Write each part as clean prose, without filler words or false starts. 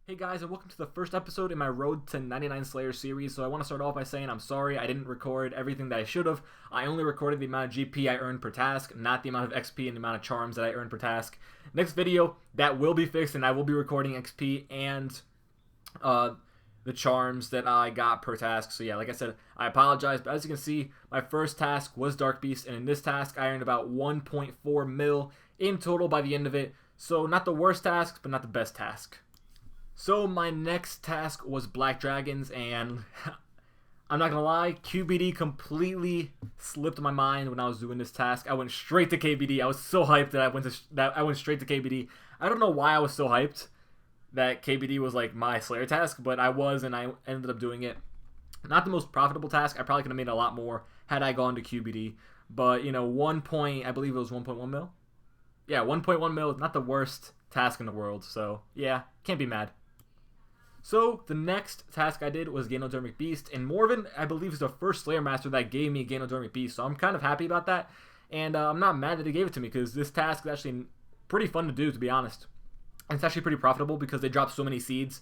Hey guys, and welcome to the first episode in my Road to 99 Slayer series. So I want to start off by saying I'm sorry I didn't record everything that I should have. I only recorded the amount of GP I earned per task, not the amount of XP and the amount of charms that I earned per task. Next video, that will be fixed, and I will be recording XP and the charms that I got per task. So yeah, like I said, I apologize, but as you can see, my first task was Dark Beast, and in this task I earned about 1.4 mil in total by the end of it. So not the worst task, but not the best task. So my next task was Black Dragons, and I'm not gonna lie, QBD completely slipped my mind when I was doing this task. I went straight to KBD. I was so hyped that I went straight to KBD. I don't know why I was so hyped that KBD was like my Slayer task, but I was, and I ended up doing it. Not the most profitable task. I probably could have made a lot more had I gone to QBD. But you know, I believe it was 1.1 mil. Yeah, 1.1 mil. Not the worst task in the world. So yeah, can't be mad. So, the next task I did was Ganodermic Beast, and Morven, I believe, is the first Slayer Master that gave me Ganodermic Beast, so I'm kind of happy about that, and I'm not mad that he gave it to me, because this task is actually pretty fun to do, to be honest. And it's actually pretty profitable, because they drop so many seeds.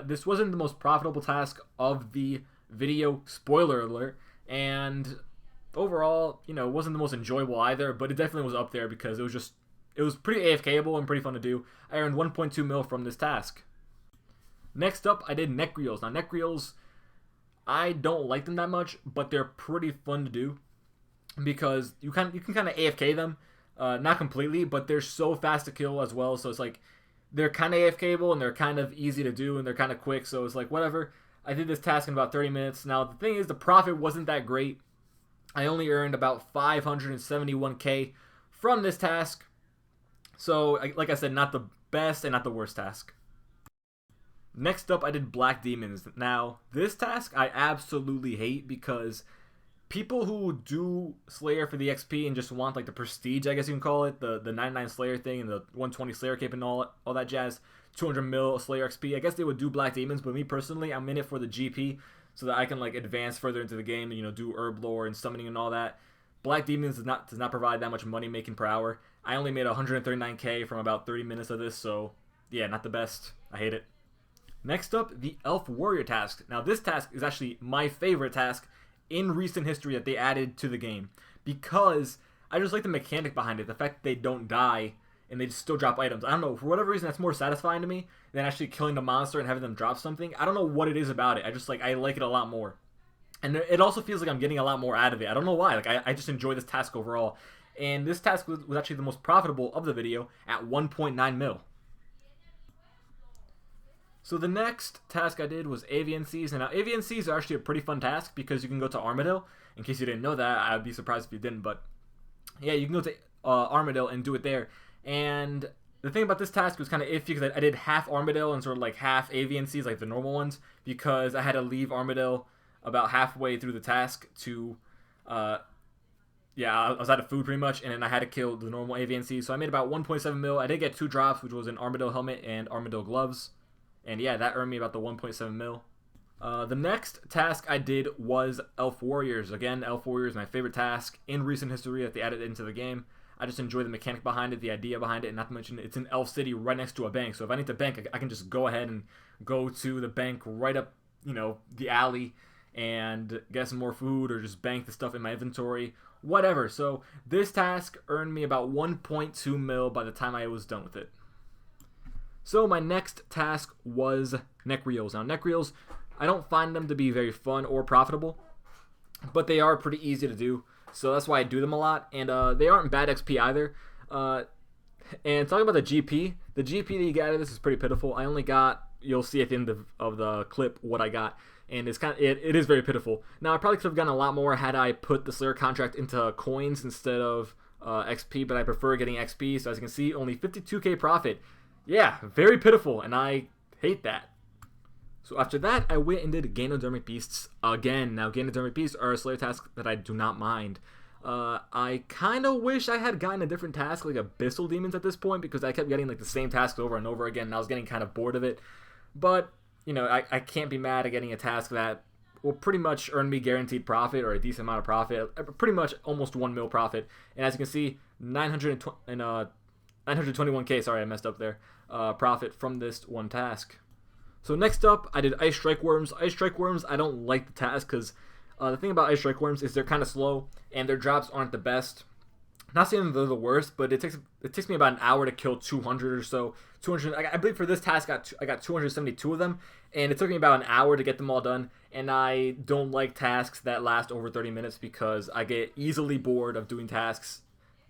This wasn't the most profitable task of the video, spoiler alert, and overall, you know, it wasn't the most enjoyable either, but it definitely was up there, because it was pretty AFKable and pretty fun to do. I earned 1.2 mil from this task. Next up, I did neck reels. Now, neck reels, I don't like them that much, but they're pretty fun to do because you can kind of AFK them, not completely, but they're so fast to kill as well. So it's like they're kind of AFKable and they're kind of easy to do and they're kind of quick. So it's like whatever. I did this task in about 30 minutes. Now the thing is, the profit wasn't that great. I only earned about 571k from this task. So like I said, not the best and not the worst task. Next up, I did Black Demons. Now, this task I absolutely hate because people who do Slayer for the XP and just want like the prestige, I guess you can call it, the 99 Slayer thing and the 120 Slayer cape and all that jazz, 200 mil Slayer XP, I guess they would do Black Demons, but me personally, I'm in it for the GP so that I can like advance further into the game and, you know, do herb lore and summoning and all that. Black Demons does not provide that much money making per hour. I only made 139k from about 30 minutes of this, so yeah, not the best. I hate it. Next up, the Elf Warrior task. Now, this task is actually my favorite task in recent history that they added to the game because I just like the mechanic behind it. The fact that they don't die and they just still drop items. I don't know, for whatever reason, that's more satisfying to me than actually killing the monster and having them drop something. I don't know what it is about it. I like it a lot more. And it also feels like I'm getting a lot more out of it. I don't know why. Like I just enjoy this task overall. And this task was actually the most profitable of the video at 1.9 mil. So the next task I did was Avian Seas. And now Avian Seas are actually a pretty fun task because you can go to Armadale. In case you didn't know that, I'd be surprised if you didn't. But yeah, you can go to Armadale and do it there. And the thing about this task was kind of iffy because I did half Armadale and sort of like half Avian Seas, like the normal ones, because I had to leave Armadale about halfway through the task to, yeah, I was out of food pretty much, and then I had to kill the normal Avian Seas. So I made about 1.7 mil. I did get 2 drops, which was an Armadale helmet and Armadale gloves. And yeah, that earned me about the 1.7 mil. The next task I did was Elf Warriors. Again, Elf Warriors is my favorite task in recent history that they added into the game. I just enjoy the mechanic behind it, the idea behind it, and not to mention it's in Elf City right next to a bank. So if I need to bank, I can just go ahead and go to the bank right up, you know, the alley and get some more food or just bank the stuff in my inventory, whatever. So this task earned me about 1.2 mil by the time I was done with it. So my next task was neck reels. Now neck reels, I don't find them to be very fun or profitable, but they are pretty easy to do. So that's why I do them a lot, and they aren't bad XP either. And talking about the GP that you get out of this is pretty pitiful. I only got, you'll see at the end of the clip what I got, and it's it is very pitiful. Now I probably could have gotten a lot more had I put the Slayer contract into coins instead of XP, but I prefer getting XP. So as you can see, only 52k profit. Yeah, very pitiful, and I hate that. So after that, I went and did Ganodermic Beasts again. Now, Ganodermic Beasts are a Slayer task that I do not mind. I kind of wish I had gotten a different task, like Abyssal Demons at this point, because I kept getting like the same tasks over and over again, and I was getting kind of bored of it. But, you know, I can't be mad at getting a task that will pretty much earn me guaranteed profit or a decent amount of profit, pretty much almost 1 mil profit. And as you can see, 921k, sorry, I messed up there, profit from this one task. So next up, I did Ice Strike Worms. Ice Strike Worms, I don't like the task because the thing about Ice Strike Worms is they're kind of slow and their drops aren't the best. Not saying they're the worst, but it takes me about an hour to kill 200 or so. 200. I believe for this task, I got 272 of them, and it took me about an hour to get them all done. And I don't like tasks that last over 30 minutes because I get easily bored of doing tasks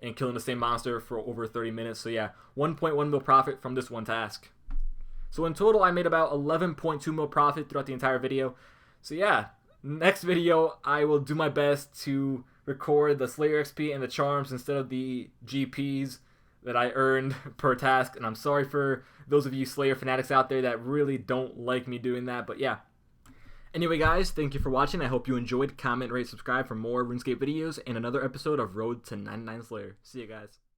and killing the same monster for over 30 minutes. So yeah, 1.1 mil profit from this one task. So in total, I made about 11.2 mil profit throughout the entire video. So yeah, next video, I will do my best to record the Slayer XP and the charms instead of the GPs that I earned per task. And I'm sorry for those of you Slayer fanatics out there that really don't like me doing that. But yeah. Anyway, guys, thank you for watching. I hope you enjoyed. Comment, rate, subscribe for more RuneScape videos and another episode of Road to 99 Slayer. See you guys.